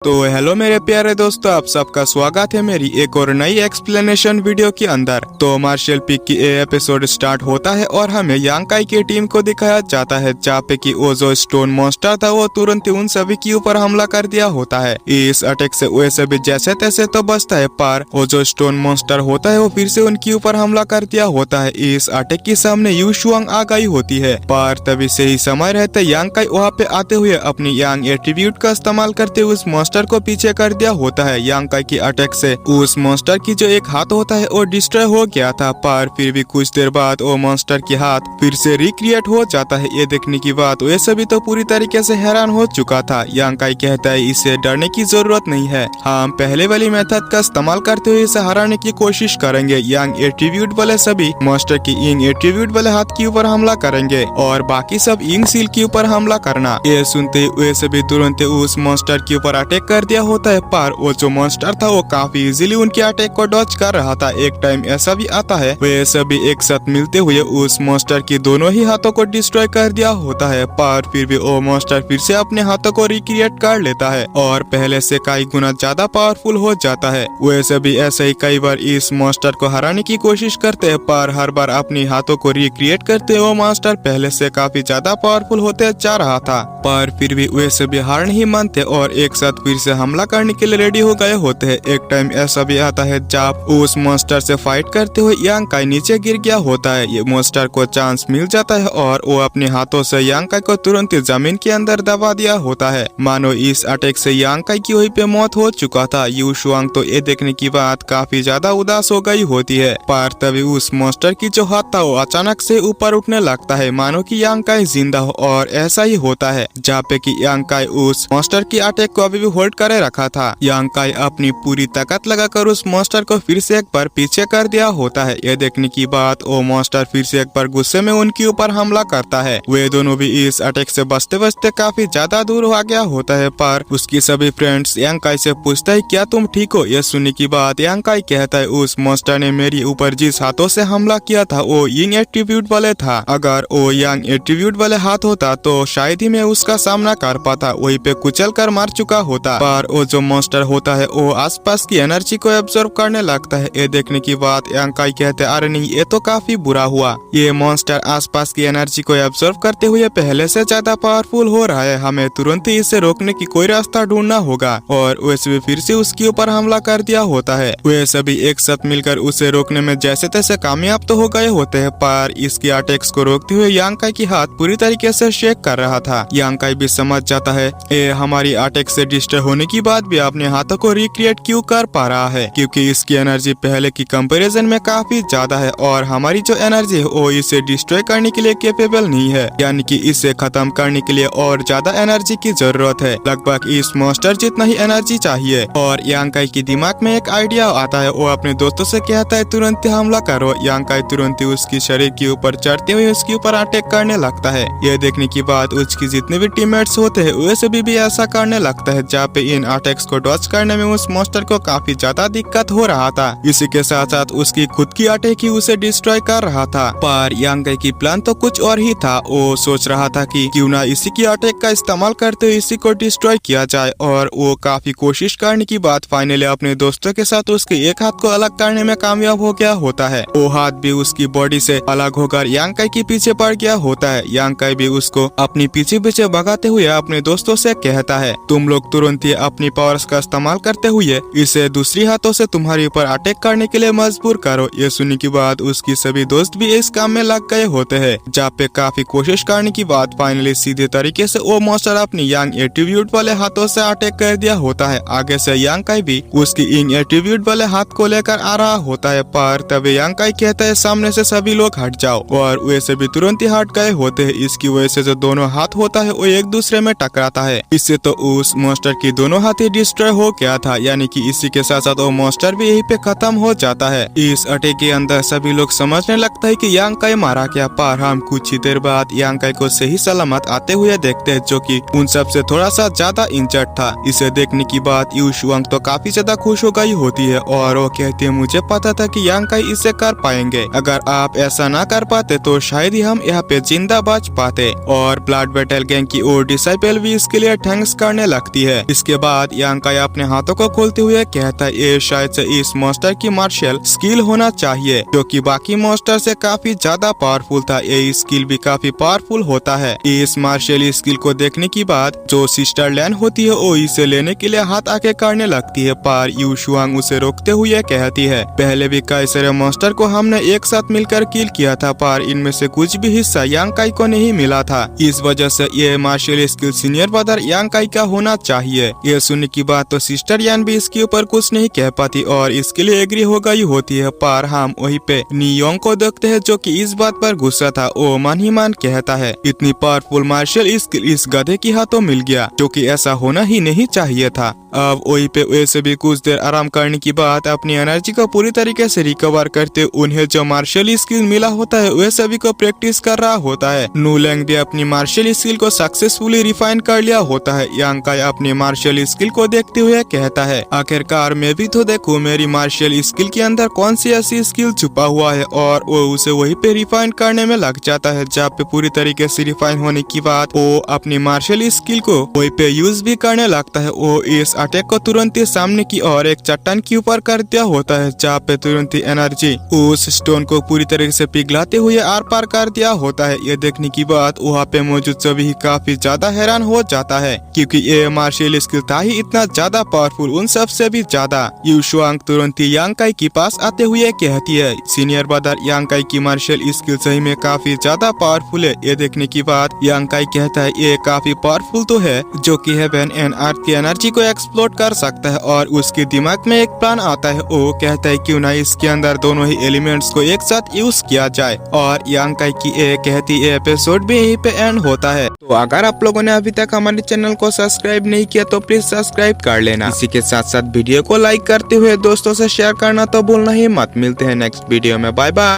तो हेलो मेरे प्यारे दोस्तों, आप सबका स्वागत है मेरी एक और नई एक्सप्लेनेशन वीडियो के अंदर। तो मार्शल पीक की एपिसोड स्टार्ट होता है और हमें यांकाई की टीम को दिखाया जाता है, जहाँ पे कि वो जो स्टोन मॉन्स्टर था वो तुरंत ही उन सभी के ऊपर हमला कर दिया होता है। इस अटैक से वे सभी जैसे तैसे तो बचता है, पर वो जो स्टोन मॉन्स्टर होता है वो फिर से उनके ऊपर हमला कर दिया होता है। इस अटैक के सामने यू शुआंग आ गई होती है, पर तभी से ही समय रहते यांकाई वहाँ पे आते हुए अपनी यांग एट्रीब्यूट का इस्तेमाल करते हुए उस मॉन्स्टर को पीछे कर दिया होता है। यांकाई की अटैक से उस मॉन्स्टर की जो एक हाथ होता है वो डिस्ट्रॉय हो गया था, पर फिर भी कुछ देर बाद वो मॉन्स्टर की हाथ फिर से रिक्रिएट हो जाता है। ये देखने की बात वे सभी तो पूरी तरीके से हैरान हो चुका था। यांकाई कहता है इससे डरने की जरूरत नहीं है, हम पहले वाली मेथड का इस्तेमाल करते हुए इसे हराने की कोशिश करेंगे। यांग एट्रीब्यूट वाले सभी मॉन्स्टर की इंग एट्रीब्यूट वाले हाथ के ऊपर हमला करेंगे और बाकी सब इंग सील के ऊपर हमला करना। ये सुनते वे सभी तुरंत उस मॉन्स्टर के ऊपर अटैक कर दिया होता है, पर वो जो मॉन्स्टर था वो काफी इजीली उनके अटैक को डॉज कर रहा था। एक टाइम ऐसा भी आता है वे सभी एक साथ मिलते हुए उस मॉन्स्टर की दोनों ही हाथों को डिस्ट्रॉय कर दिया होता है, पर फिर भी वो मॉन्स्टर फिर से अपने हाथों को रिक्रिएट कर लेता है और पहले से कई गुना ज्यादा पावरफुल हो जाता है। वे सभी ऐसे ही कई बार इस मॉन्स्टर को हराने की कोशिश करते हैं, पर हर बार अपनी हाथों को रिक्रिएट करते वो मॉन्स्टर पहले से काफी ज्यादा पावरफुल होते जा रहा था। पर फिर भी वे सभी हार नहीं मानते और एक साथ फिर से हमला करने के लिए रेडी हो गए होते हैं। एक टाइम ऐसा भी आता है जब उस मॉन्स्टर से फाइट करते हुए यांकाई नीचे गिर गया होता है। ये मॉन्स्टर को चांस मिल जाता है और वो अपने हाथों से यांकाई को तुरंत जमीन के अंदर दबा दिया होता है, मानो इस अटैक से यांकाई की वहीं पे मौत हो चुका था। यू शुआंग तो ये देखने की बात काफी ज्यादा उदास हो गई होती है, पर तभी उस मॉन्स्टर की जो हाथ था वो अचानक से ऊपर उठने लगता है, मानो कि यांकाई जिंदा हो। और ऐसा ही होता है जहाँ पे कि यांकाई उस मॉन्स्टर की अटैक को अभी भी होल्ड करे रखा था। यांकाई अपनी पूरी ताकत लगाकर उस मॉन्स्टर को फिर से एक बार पीछे कर दिया होता है। यह देखने की बात वो मॉन्स्टर फिर से एक बार गुस्से में उनके ऊपर हमला करता है। वे दोनों भी इस अटैक से बचते बचते काफी ज्यादा दूर हो गया होता है, पर उसकी सभी फ्रेंड्स यांकाई से पूछता है क्या तुम ठीक हो। यह सुनने की बात यांकाई कहता है उस मॉन्स्टर ने मेरे ऊपर जिस हाथों से हमला किया था वो यंग एट्रीब्यूट वाले था। अगर वो यंग एट्रीब्यूट वाले हाथ होता तो शायद ही मैं उसका सामना कर पाता, वहीं पे कुचल कर मार चुका होता। पर वो जो मॉन्स्टर होता है वो आसपास की एनर्जी को एब्जॉर्ब करने लगता है। ये देखने की बात यांकाई कहते हैं अरे नहीं, ये तो काफी बुरा हुआ, ये मॉन्स्टर आसपास की एनर्जी को एब्जॉर्ब करते हुए पहले से ज्यादा पावरफुल हो रहा है, हमें तुरंत ही इसे रोकने की कोई रास्ता ढूंढना होगा। और वैसे भी फिर से उसके ऊपर हमला कर दिया होता है। वे सभी एक साथ मिलकर उसे रोकने में जैसे तैसे कामयाब तो हो गए होते हैं, पर इसके अटैक्स को रोकते हुए यांकाई की हाथ पूरी तरीके से शेक कर रहा था। यांकाई भी समझ जाता है ये हमारी अटैक से डिस्ट्रॉय होने की बाद भी अपने हाथों को रिक्रिएट क्यों कर पा रहा है, क्योंकि इसकी एनर्जी पहले की कंपैरिजन में काफी ज्यादा है और हमारी जो एनर्जी है वो इसे डिस्ट्रॉय करने के लिए कैपेबल नहीं है, यानी कि इसे खत्म करने के लिए और ज्यादा एनर्जी की जरूरत है, लगभग इस मॉन्स्टर जितना ही एनर्जी चाहिए। और यांकाई की दिमाग में एक आइडिया आता है, वो अपने दोस्तों से कहता है तुरंत हमला करो। यांकाई तुरंत ही उसकी शरीर के ऊपर चढ़ते हुए उसके ऊपर अटैक करने लगता है। यह देखने की बाद उसकी जितने भी टीममेट्स होते हैं वे सभी भी ऐसा करने लगता है, जहाँ पे इन अटैक्स को डॉज करने में उस मॉन्स्टर को काफी ज्यादा दिक्कत हो रहा था। इसी के साथ साथ उसकी खुद की अटैक ही उसे डिस्ट्रॉय कर रहा था। पर यांकाई की प्लान तो कुछ और ही था, वो सोच रहा था कि क्यों ना इसी की अटैक का इस्तेमाल करते हुए इसी को डिस्ट्रॉय किया जाए। और वो काफी कोशिश करने की बाद फाइनली अपने दोस्तों के साथ उसके एक हाथ को अलग करने में कामयाब हो गया होता है। वो हाथ भी उसकी बॉडी से अलग होकर यांकाई के पीछे पड़ गया होता है। यांकाई भी उसको अपनी पीछे पीछे भगाते हुए अपने दोस्तों से कहता है तुम लोग तुरंत ही अपनी पावर्स का इस्तेमाल करते हुए इसे दूसरी हाथों से तुम्हारे ऊपर अटैक करने के लिए मजबूर करो। ये सुनने की बाद उसकी सभी दोस्त भी इस काम में लग गए होते हैं, जहाँ पे काफी कोशिश करने की बाद फाइनली सीधे तरीके से वो मॉन्स्टर अपनी यंग एट्रीब्यूट वाले हाथों से अटैक कर दिया होता है। आगे से यांकाई भी उसकी इंग एट्रीब्यूट वाले हाथ को लेकर आ रहा होता है, पर तभी यांकाई कहता है सामने से सभी लोग हट जाओ, और वैसे भी तुरंत ही हट गए होते हैं। इसकी वजह से जो दोनों हाथ होता है वो एक दूसरे में टकराता है। इससे तो उस मॉन्स्टर की दोनों हाथ ही डिस्ट्रॉय हो गया था, यानी कि इसी के साथ साथ वो मॉन्स्टर भी यहीं पे खत्म हो जाता है। इस अटैक के अंदर सभी लोग समझने लगता है कि यांकाई मारा गया, पर हम कुछ ही देर बाद यांकाई को सही सलामत आते हुए देखते हैं, जो कि उन सब से थोड़ा सा ज्यादा इंजर्ड था। इसे देखने की बाद यू शुआंग तो काफी ज्यादा खुश हो गई होती है और वो कहती है मुझे पता था कि यांकाई इसे कर पाएंगे, अगर आप ऐसा ना कर पाते तो शायद ही हम यहाँ पे जिंदा बच पाते। और ब्लड बैटल गैंग की और डिसाइपल भी इसके लिए थैंक्स करने लगती है। इसके बाद यांकाई अपने हाथों को खोलते हुए कहता है ये शायद से इस मॉन्स्टर की मार्शल स्किल होना चाहिए, जो कि बाकी मॉन्स्टर से काफी ज्यादा पावरफुल था। ये स्किल भी काफी पावरफुल होता है। इस मार्शल स्किल को देखने के बाद जो सिस्टर लैन होती है वो इसे लेने के लिए हाथ आगे करने लगती है, पर यू शुआंग उसे रोकते हुए कहती है पहले भी कई सारे मॉन्स्टर को हमने एक साथ मिलकर किल किया था, पर इनमें से कुछ भी हिस्सा यांकाई को नहीं मिला था। इस वजह से ये मार्शल स्किल सीनियर ब्रदर यांकाई का होना चाहिए। ये सुनने की बात तो सिस्टर यान भी इसके ऊपर कुछ नहीं कह पाती और इसके लिए एग्री हो गई होती है, पर हम वहीं पे नियोंग को देखते हैं जो कि इस बात पर गुस्सा था। वो मन ही मन कहता है इतनी पावरफुल मार्शल स्किल इस गधे की हाथों मिल गया, जो कि ऐसा होना ही नहीं चाहिए था। अब वहीं पे वैसे भी कुछ देर आराम करने की बाद अपनी एनर्जी को पूरी तरीके से रिकवर करते उन्हें जो मार्शल स्किल मिला होता है वे सभी को प्रैक्टिस कर रहा होता है। नूलेंग भी अपनी मार्शल स्किल को सक्सेसफुली रिफाइन कर लिया होता है। यांकाई अपनी मार्शल स्किल को देखते हुए कहता है आखिरकार मैं भी तो देखूं मेरी मार्शल स्किल के अंदर कौन सी ऐसी स्किल छुपा हुआ है, और वो उसे वहीं पे रिफाइन करने में लग जाता है। जब पे पूरी तरीके से रिफाइन होने की बाद वो अपनी मार्शल स्किल को वहीं पे यूज भी करने लगता है। वो इस अटैक को तुरंत ही सामने की और एक चट्टान के ऊपर कर दिया होता है, जहाँ पे तुरंत ही एनर्जी उस स्टोन को पूरी तरीके से पिघलाते हुए आर पार कर दिया होता है। ये देखने की बाद वहाँ पे मौजूद सभी काफी ज्यादा हैरान हो जाता है, क्योंकि ये मार्शल स्किल था ही इतना ज्यादा पावरफुल, उन सब से भी ज्यादा। यू शुआंग तुरंत ही यांकाई के पास आते हुए कहती है सीनियर ब्रदर यांकाई की मार्शल स्किल सही में काफी ज्यादा पावरफुल है। ये देखने की बाद यांकाई कहता है ये काफी पावरफुल तो है, जो कि हेवन एंड अर्थ की एनर्जी को एक्सप्लोर कर सकता है। और उसके दिमाग में एक प्लान आता है, वो कहता है क्यों ना इसके अंदर दोनों ही एलिमेंट्स को एक साथ यूज किया जाए। और यांकाई की कहती एपिसोड भी यहीं पे एंड होता है। तो अगर आप लोगों ने अभी तक हमारे चैनल को सब्सक्राइब नहीं किया तो प्लीज सब्सक्राइब कर लेना। इसी के साथ साथ वीडियो को लाइक करते हुए दोस्तों से शेयर करना तो भूलना ही मत। मिलते हैं नेक्स्ट वीडियो में, बाय बाय।